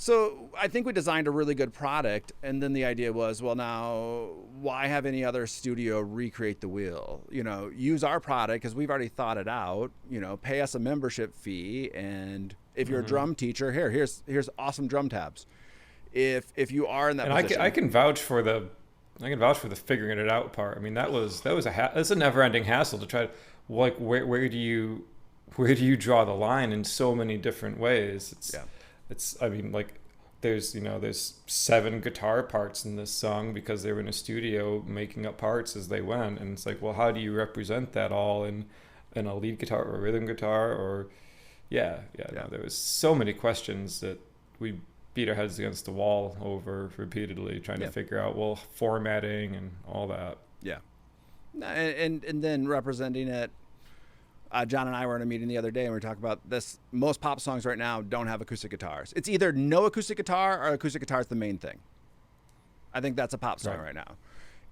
So I think we designed a really good product, and then the idea was, well, now why have any other studio recreate the wheel? Use our product because we've already thought it out. Pay us a membership fee, and if you're a drum teacher, here's awesome drum tabs. If you are in that position, I can vouch for the figuring it out part. I mean, that's a never-ending hassle to try to, like, where do you draw the line in so many different ways? I mean, like, there's 7 guitar parts in this song because they were in a studio making up parts as they went, and it's like, well, how do you represent that all in a lead guitar or a rhythm guitar? Or no, there was so many questions that we beat our heads against the wall over repeatedly trying to figure out, well, formatting and all that. And then representing it. John and I were in a meeting the other day, and we were talking about this. Most pop songs right now don't have acoustic guitars. It's either no acoustic guitar or acoustic guitar is the main thing. I think that's a pop song right now.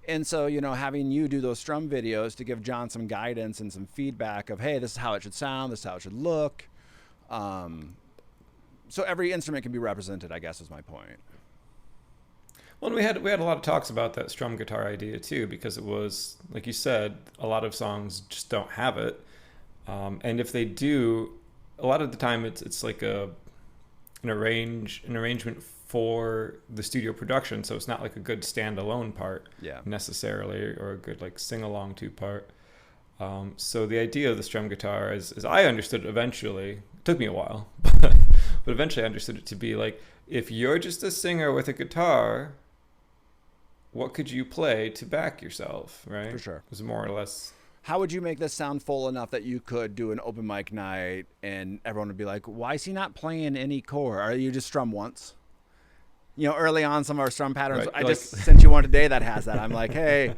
And so, having you do those strum videos to give John some guidance and some feedback of, hey, this is how it should sound, this is how it should look. So every instrument can be represented, I guess, is my point. Well, and we had a lot of talks about that strum guitar idea too, because it was, like you said, a lot of songs just don't have it. And if they do, a lot of the time it's like an arrangement for the studio production, so it's not like a good standalone part necessarily, or a good like sing along to part. So the idea of the strum guitar, as I understood it eventually, it took me a while, but eventually I understood it to be like, if you're just a singer with a guitar, what could you play to back yourself, right? For sure. It was more or less. How would you make this sound full enough that you could do an open mic night and everyone would be like, why is he not playing any chord? Or you just strum once? Early on, some of our strum patterns, I just sent you one today that has that. I'm like, hey,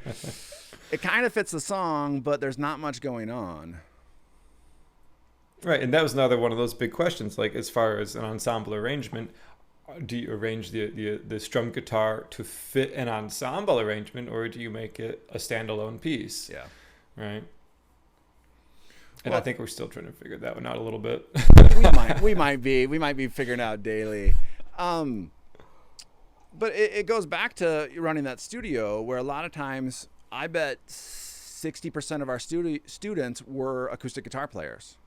it kind of fits the song, but there's not much going on. Right, and that was another one of those big questions, like as far as an ensemble arrangement, do you arrange the strum guitar to fit an ensemble arrangement, or do you make it a standalone piece? Yeah. Right. And I think we're still trying to figure that one out a little bit. we might be figuring out daily. But it goes back to running that studio where a lot of times I bet 60% of our students were acoustic guitar players,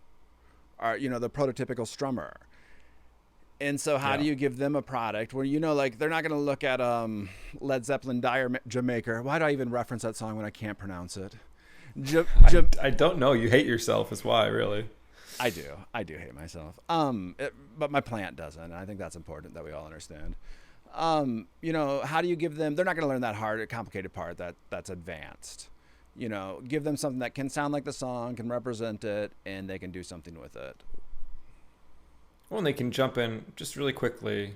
are the prototypical strummer. And so how do you give them a product where, like, they're not going to look at Led Zeppelin Jamaica. Why do I even reference that song when I can't pronounce it? I don't know. You hate yourself is why, really. I do hate myself. But my plant doesn't. I think that's important that we all understand. How do you give them? They're not going to learn that hard, complicated part that's advanced. Give them something that can sound like the song, can represent it, and they can do something with it. Well, and they can jump in just really quickly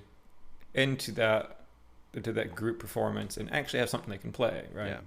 into that group performance and actually have something they can play, right?